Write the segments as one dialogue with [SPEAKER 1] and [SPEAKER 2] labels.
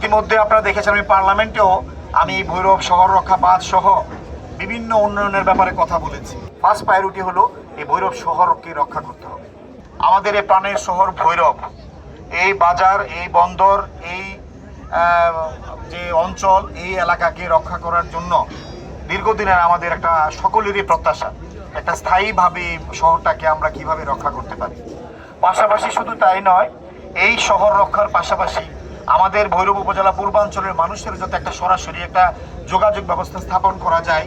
[SPEAKER 1] ইতিমধ্যে আপনারা দেখেছেন আমি পার্লামেন্টেও আমি ভৈরব শহর রক্ষা বাঁধ সহ বিভিন্ন উন্নয়নের ব্যাপারে কথা বলেছি। ফার্স্ট প্রায়োরিটি হলো এই ভৈরব শহরকে রক্ষা করতে হবে। আমাদের এই প্রাণের শহর ভৈরব, এই বাজার, এই বন্দর, এই যে অঞ্চল, এই এলাকাকে রক্ষা করার জন্য দীর্ঘদিনের আমাদের একটা সকলেরই প্রত্যাশা, একটা স্থায়ীভাবে শহরটাকে আমরা কিভাবে রক্ষা করতে পারি। পাশাপাশি শুধু তাই নয়, এই শহর রক্ষার পাশাপাশি আমাদের ভৈরব উপজেলা পূর্বাঞ্চলের মানুষের যাতে একটা সরাসরি একটা যোগাযোগ ব্যবস্থা স্থাপন করা যায়,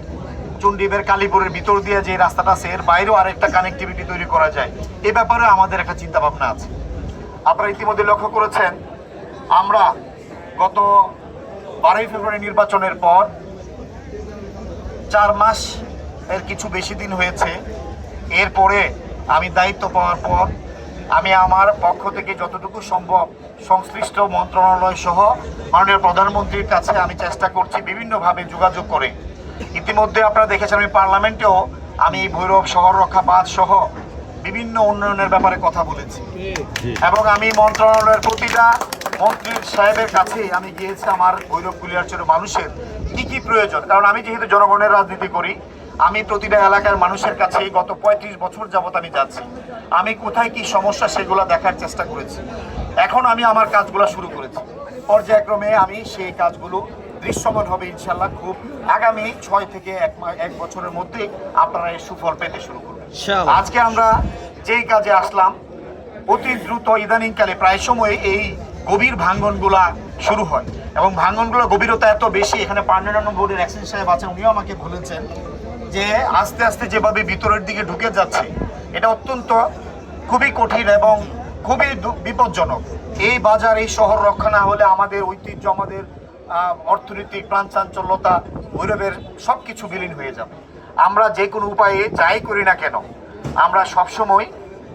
[SPEAKER 1] চণ্ডীবের কালীপুরের ভিতর দিয়ে যে রাস্তাটা আছে এর বাইরেও আরেকটা কানেক্টিভিটি তৈরি করা যায়, এ ব্যাপারে আমাদের একটা চিন্তা ভাবনা আছে। আপনারা ইতিমধ্যে লক্ষ্য করেছেন আমরা গত 12ই ফেব্রুয়ারি নির্বাচনের পর 4 মাস এর কিছু বেশি দিন হয়েছে, এরপরে আমি দায়িত্ব পাওয়ার পর আমি আমার পক্ষ থেকে যতটুকু সম্ভব সংশ্লিষ্ট মন্ত্রণালয় সহ মাননীয় প্রধানমন্ত্রীর কাছে আমি চেষ্টা করছি বিভিন্নভাবে যোগাযোগ করে। ইতিমধ্যে আপনারা দেখেছেন আমি পার্লামেন্টেও আমি ভৈরব শহর রক্ষা বাঁধ সহ বিভিন্ন উন্নয়নের ব্যাপারে কথা বলেছি এবং আমি মন্ত্রণালয়ের প্রতিটা মন্ত্রীর সাহেবের কাছে আমি গিয়েছি আমার ভৈরব কুলিয়ারচরের মানুষের কি প্রয়োজন। কারণ আমি যেহেতু জনগণের রাজনীতি করি, আমি প্রতিটা এলাকার মানুষের কাছে গত 35 বছর যাবত আমি যাচ্ছি, আমি কোথায় কি সমস্যা সেগুলো দেখার চেষ্টা করেছি। এখন আমি আমার কাজগুলো শুরু করেছি, পর্যায়ক্রমে আমি সেই কাজগুলো দৃশ্যমান হবে ইনশাল্লাহ। খুব আগামী 6 থেকে 1 বছরের মধ্যে আপনারা এই সুফল পেতে শুরু করবেন। আজকে আমরা যেই কাজে আসলাম, অতি দ্রুত ইদানিংকালে প্রায় সময় এই গভীর ভাঙ্গনগুলা শুরু হয় এবং ভাঙ্গনগুলোর গভীরতা এত বেশি, এখানে পার্লামেন্ট বোর্ডের এক্সিন সাহেব আছেন, উনিও আমাকে বলেছেন যে আস্তে আস্তে যেভাবে ভিতরের দিকে ঢুকে যাচ্ছে এটা অত্যন্ত খুবই কঠিন এবং খুবই বিপজ্জনক। এই বাজার, এই শহর রক্ষা না হলে আমাদের ঐতিহ্য, আমাদের অর্থনৈতিক প্রাণচাঞ্চল্যতা, ভৈরবের সব কিছু বিলীন হয়ে যাবে। আমরা যে কোনো উপায়ে যাই করি না কেন, আমরা সবসময়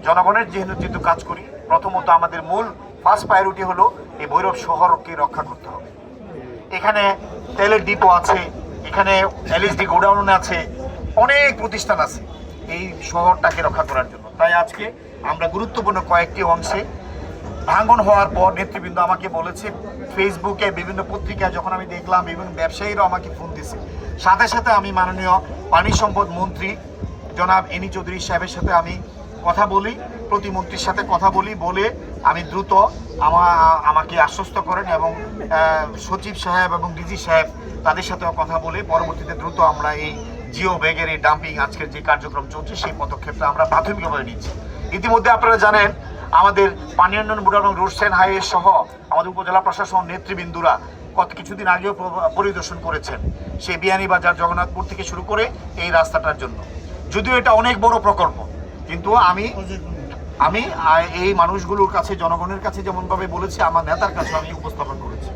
[SPEAKER 1] জনগণের যেহেতু কাজ করি, প্রথমত আমাদের মূল ফার্স্ট প্রায়োরিটি হলো এই ভৈরব শহরকে রক্ষা করতে হবে। এখানে তেলের ডিপো আছে, এখানে এলএসডি গোডাউন আছে, অনেক প্রতিষ্ঠান আছে এই শহরটাকে রক্ষা করার জন্য। তাই আজকে আমরা গুরুত্বপূর্ণ কয়েকটি অংশে ভাঙন হওয়ার পর নেতৃবৃন্দ আমাকে বলেছে, ফেসবুকে বিভিন্ন পত্রিকায় যখন আমি দেখলাম, বিভিন্ন ব্যবসায়ীরাও আমাকে ফোন দিয়েছে, সাথে সাথে আমি মাননীয় পানি সম্পদ মন্ত্রী জনাব এনি চৌধুরী সাহেবের সাথে আমি কথা বলি, প্রতিমন্ত্রীর সাথে কথা বলি, বলে আমি দ্রুত আমাকে আশ্বস্ত করেন এবং সচিব সাহেব এবং ডিজি সাহেব তাদের সাথেও কথা বলে পরবর্তীতে দ্রুত আমরা এই জিও ব্যাগের এই ডাম্পিং আজকের যে কার্যক্রম চলছে সেই পদক্ষেপটা আমরা প্রাথমিকভাবে নিচ্ছি। ইতিমধ্যে আপনারা জানেন আমাদের পানি উন্নয়ন বোর্ড এবং রোডস অ্যান্ড হাইওয়ে সহ আমাদের উপজেলা প্রশাসন নেতৃবৃন্দরা কিছুদিন আগেও পরিদর্শন করেছেন সেই বিয়ানীবাজার জগন্নাথপুর থেকে শুরু করে এই রাস্তাটার জন্য। যদিও এটা অনেক বড় প্রকল্প, কিন্তু আমি এই মানুষগুলোর কাছে, জনগণের কাছে যেমনভাবে বলেছি, আমার নেতার কাছে আমি উপস্থাপন করেছি।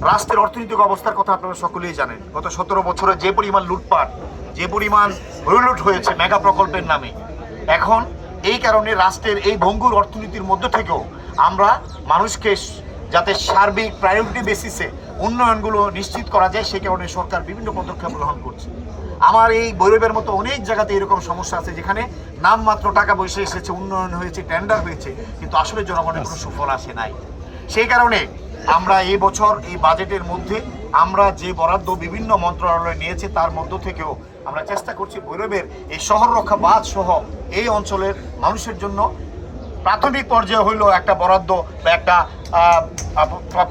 [SPEAKER 1] রাষ্ট্রের অর্থনৈতিক অবস্থার কথা আপনারা সকলেই জানেন। গত 17 বছরে যে পরিমাণ লুটপাট, যে পরিমাণ হইলুট হয়েছে মেগা প্রকল্পের নামে, এখন এই কারণে রাষ্ট্রের এই ভঙ্গুর অর্থনীতির মধ্য থেকেও আমরা মানুষকে যাতে সার্বিক প্রায়োরিটি বেসিসে উন্নয়নগুলো নিশ্চিত করা যায়, সেই কারণে সরকার বিভিন্ন পদক্ষেপ গ্রহণ করছে। আমার এই ভৈরবের মতো অনেক জায়গাতে এরকম সমস্যা আছে যেখানে নামমাত্র টাকা পয়সা এসেছে, উন্নয়ন হয়েছে, টেন্ডার হয়েছে, কিন্তু আসলে জনগণের কোনো সুফল আসে নাই। সেই কারণে আমরা এই বছর এই বাজেটের মধ্যে আমরা যে বরাদ্দ বিভিন্ন মন্ত্রণালয় নিয়েছে তার মধ্য থেকেও আমরা চেষ্টা করছি ভৈরবের এই শহর রক্ষা বাঁধ সহ এই অঞ্চলের মানুষের জন্য প্রাথমিক পর্যায়ে হইল একটা বরাদ্দ বা একটা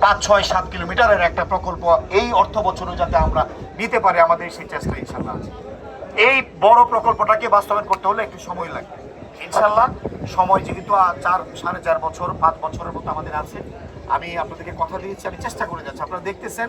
[SPEAKER 1] 5, 6, 7 কিলোমিটারের একটা প্রকল্প এই অর্থ বছরে যাতে আমরা নিতে পারি, আমাদের সেই চেষ্টা ইনশাল্লাহ আছে। এই বড় প্রকল্পটাকে বাস্তবায়ন করতে হলে একটু সময় লাগবে ইনশাল্লাহ। সময় যেহেতু 4-4.5 বছর, 5 বছরের মতো আমাদের আছে, আমি আপনাদেরকে কথা দিয়েছি, আমি চেষ্টা করে যাচ্ছি, আপনারা দেখতেছেন।